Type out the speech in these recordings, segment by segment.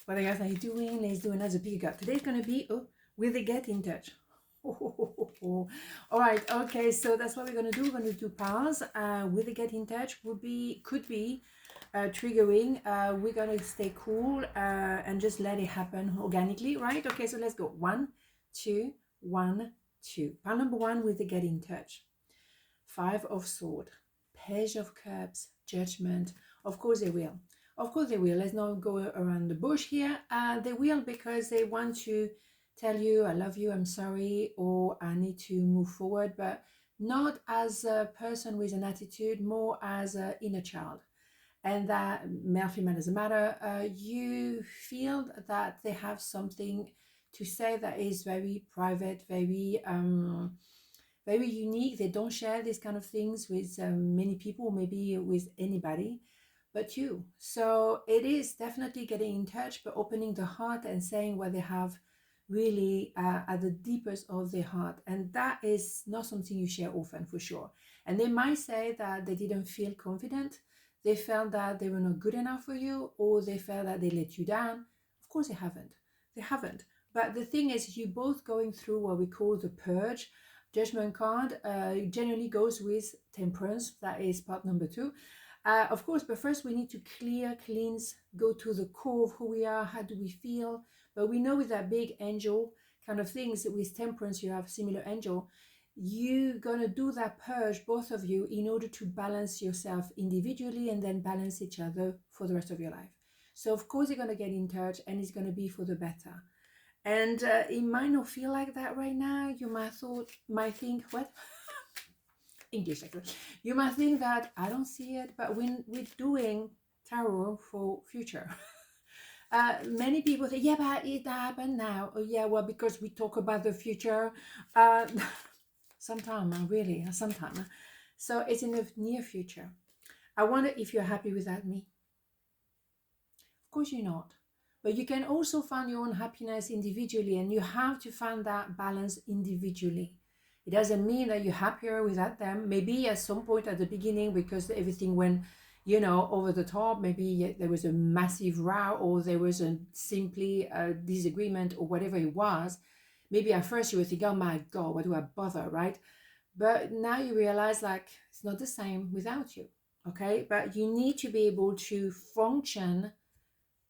what the guys are doing. Let's do another pick up. Today's going to be, will they get in touch? All right, okay, so that's what we're going to do. We're going to do pause. Will they get in touch? Could be triggering. We're going to stay cool and just let it happen organically, right? Okay, so let's go. 1, 2, 1, 2. Pile number 1, will they get in touch? 5 of Swords, Page of Cups, Judgment. Of course they will. Of course they will. Let's not go around the bush here. They will, because they want to tell you, I love you, I'm sorry, or I need to move forward, but not as a person with an attitude, more as an inner child. And that, male, female, doesn't matter. You feel that they have something to say that is very private, very unique. They don't share these kind of things with many people, maybe with anybody but you. So it is definitely getting in touch, but opening the heart and saying what they have really at the deepest of their heart. And that is not something you share often, for sure. And they might say that they didn't feel confident. They felt that they were not good enough for you, or they felt that they let you down. Of course they haven't. They haven't. But the thing is, you both going through what we call the purge. Judgment card generally goes with Temperance. That is part number 2. Of course, but first we need to cleanse, go to the core of who we are. How do we feel? But we know with that big angel kind of things, with Temperance, you have similar angel. You're going to do that purge, both of you, in order to balance yourself individually and then balance each other for the rest of your life. So, of course, you're going to get in touch, and it's going to be for the better. And it might not feel like that right now. You might think, what? English, actually. You might think that I don't see it, but when we're doing tarot for future, many people say, yeah, but it happened now. Oh, yeah, well, because we talk about the future. Sometime, really, sometime. So it's in the near future. I wonder if you're happy without me. Of course you're not. But you can also find your own happiness individually, and you have to find that balance individually. It doesn't mean that you're happier without them. Maybe at some point at the beginning, because everything went, over the top, maybe there was a massive row, or there was simply a disagreement, or whatever it was. Maybe at first you would think, oh my God, what do I bother, right? But now you realize, like, it's not the same without you, okay? But you need to be able to function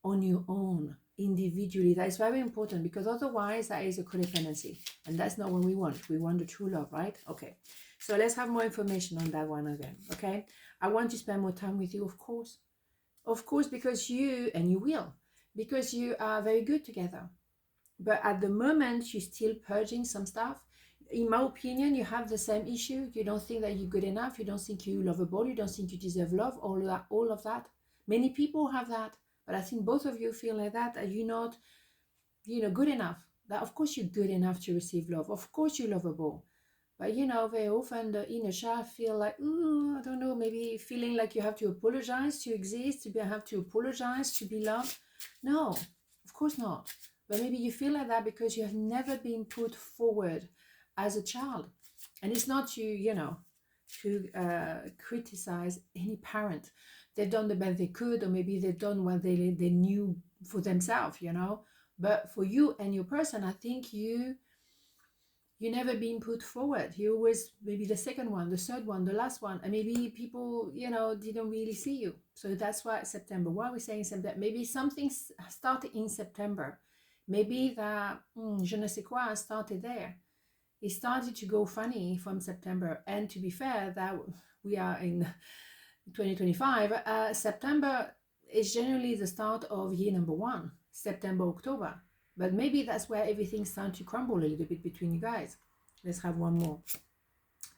on your own individually. That is very important, because otherwise that is a codependency, and that's not what we want. We want the true love, right? Okay, so let's have more information on that one again. Okay, I want to spend more time with you, of course, because you will, because you are very good together. But at the moment, you're still purging some stuff. In my opinion, you have the same issue. You don't think that you're good enough. You don't think you're lovable. You don't think you deserve love. All of that. Many people have that. But I think both of you feel like that you're not, good enough. That of course you're good enough to receive love. Of course you're lovable. But very often the inner child feel like, I don't know, maybe feeling like you have to apologize to exist, have to apologize to be loved. No, of course not. But maybe you feel like that because you have never been put forward as a child. And it's not to criticize any parent. They've done the best they could, or maybe they've done what they knew for themselves, But for you and your person, I think you never been put forward. You always maybe the second one, the third one, the last one, and maybe people, didn't really see you. So that's why September. Why are we saying September? Maybe something started in September. Maybe that je ne sais quoi started there. It started to go funny from September. And to be fair, that we are in 2025, September is generally the start of year number 1, September, October. But maybe that's where everything's starting to crumble a little bit between you guys. Let's have one more.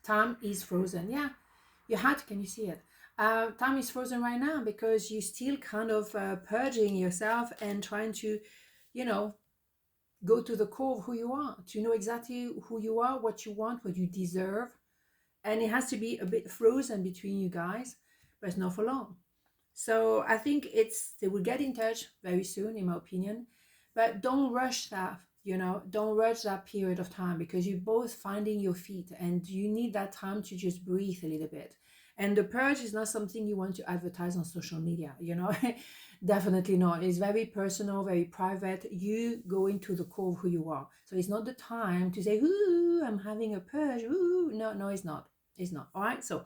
Time is frozen. Yeah, your heart, can you see it? Time is frozen right now because you're still kind of purging yourself and trying to, go to the core of who you are, to know exactly who you are, what you want, what you deserve. And it has to be a bit frozen between you guys, but it's not for long. So I think they will get in touch very soon, in my opinion. But don't rush that, don't rush that period of time, because you're both finding your feet and you need that time to just breathe a little bit. And the purge is not something you want to advertise on social media, Definitely not. It's very personal, very private. You go into the core of who you are. So it's not the time to say, ooh, I'm having a purge. Ooh. No, no, it's not. It's not. All right. So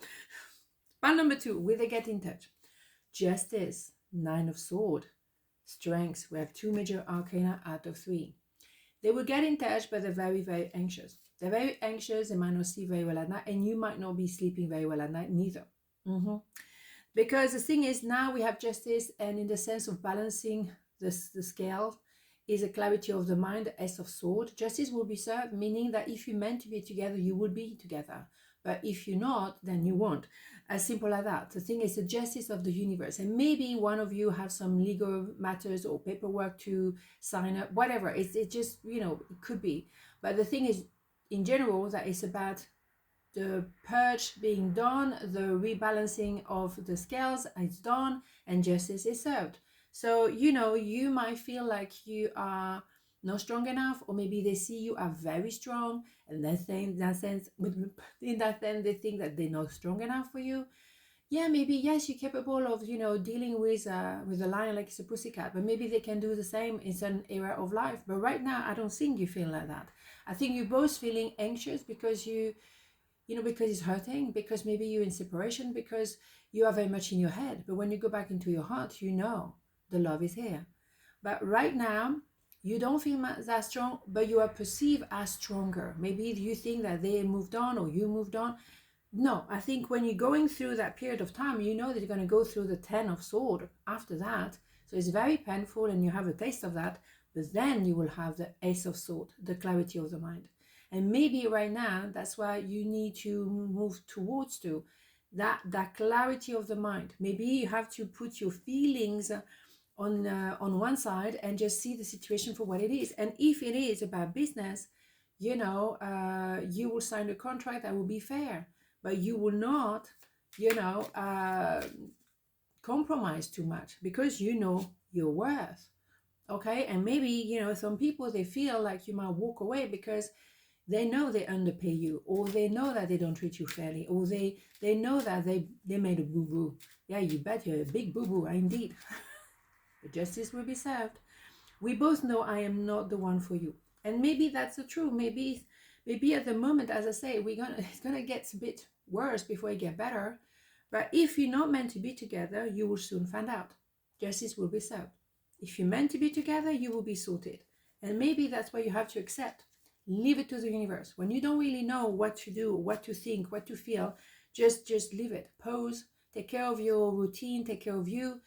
part number 2, will they get in touch? Justice, 9 of Sword, Strength. We have 2 major arcana out of 3. They will get in touch, but they're very, very anxious. They're very anxious. They might not sleep very well at night, and you might not be sleeping very well at night neither. Because the thing is, now we have justice, and in the sense of balancing the scale is a clarity of the mind, the Ace of Sword. Justice will be served, meaning that if you're meant to be together, you will be together. But if you're not, then you won't. As simple as that. The thing is the justice of the universe. And maybe one of you have some legal matters or paperwork to sign up, whatever. It's just, it could be. But the thing is, in general, that it's about the purge being done, the rebalancing of the scales is done, and justice is served. So, you might feel like you are not strong enough, or maybe they see you are very strong, and in that sense, they think that they're not strong enough for you. Yeah, maybe, yes, you're capable of, dealing with a lion like it's a pussycat, but maybe they can do the same in some area of life. But right now, I don't think you feel like that. I think you're both feeling anxious because because it's hurting, because maybe you're in separation, because you are very much in your head. But when you go back into your heart, the love is here. But right now, you don't feel that strong, but you are perceived as stronger. Maybe you think that they moved on or you moved on. No, I think when you're going through that period of time, you know that you're going to go through the 10 of Sword after that. So it's very painful, and you have a taste of that. But then you will have the Ace of Sword, the clarity of the mind. And maybe right now, that's why you need to move towards that clarity of the mind. Maybe you have to put your feelings on one side and just see the situation for what it is. And if it is about business, you will sign a contract that will be fair, but you will not, compromise too much, because you know your worth. Okay. And maybe, some people, they feel like you might walk away because they know they underpay you, or they know that they don't treat you fairly, or they know that they made a boo-boo. Yeah, you bet you're a big boo-boo, indeed. But justice will be served. We both know I am not the one for you. And maybe that's the truth. Maybe at the moment, as I say, it's gonna get a bit worse before it get better. But if you're not meant to be together, you will soon find out. Justice will be served. If you're meant to be together, you will be sorted. And maybe that's why you have to accept. Leave it to the universe. When you don't really know what to do, what to think, what to feel, just leave it. Pause. Take care of your routine. Take care of you.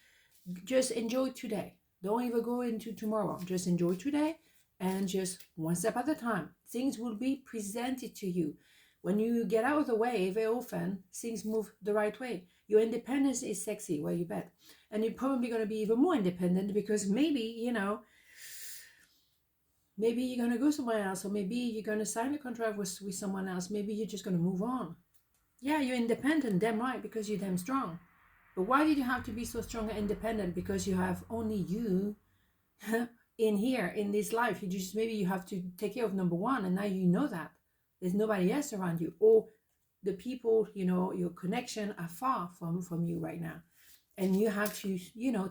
Just enjoy today. Don't even go into tomorrow. Just enjoy today, and just one step at a time. Things will be presented to you. When you get out of the way, very often things move the right way. Your independence is sexy, well, you bet. And you're probably going to be even more independent, because maybe, maybe you're going to go somewhere else, or maybe you're going to sign a contract with someone else. Maybe you're just going to move on. Yeah, you're independent, damn right, because you're damn strong. But why did you have to be so strong and independent? Because you have only you in here, in this life. Maybe you have to take care of number one, and now you know that. There's nobody else around you. Or the people, your connection are far from you right now. And you have to,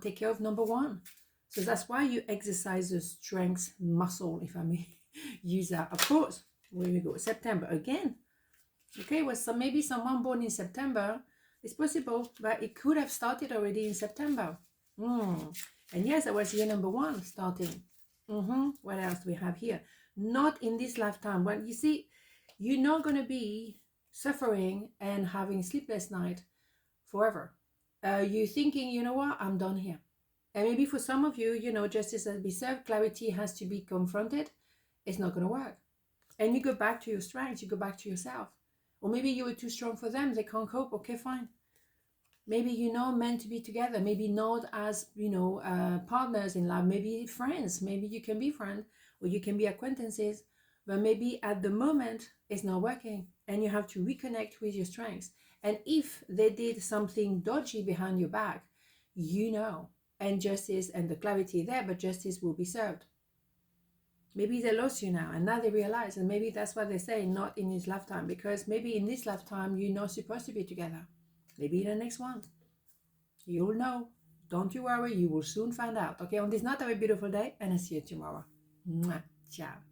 take care of number one. So that's why you exercise the strength muscle, if I may use that. Of course, where we go, September again. Okay, well, maybe someone born in September, it's possible, but it could have started already in September. And yes, that was year number 1 starting. What else do we have here? Not in this lifetime. Well, you see, you're not going to be suffering and having sleepless night forever. You're thinking, you know what, I'm done here. And maybe for some of you, justice has been served, clarity has to be confronted. It's not going to work. And you go back to your strengths, you go back to yourself. Or maybe you were too strong for them, they can't cope. Okay, fine. Maybe you're not meant to be together. Maybe not as, partners in life. Maybe friends. Maybe you can be friends, or you can be acquaintances. But maybe at the moment, it's not working. And you have to reconnect with your strengths. And if they did something dodgy behind your back, and justice and the clarity there, but justice will be served. Maybe they lost you now, and now they realize, and maybe that's why they say not in this lifetime, because maybe in this lifetime you're not supposed to be together. Maybe in the next one. You'll know. don't you worry, you will soon find out. Okay, on this note, have a beautiful day, and I'll see you tomorrow. Mwah. Ciao.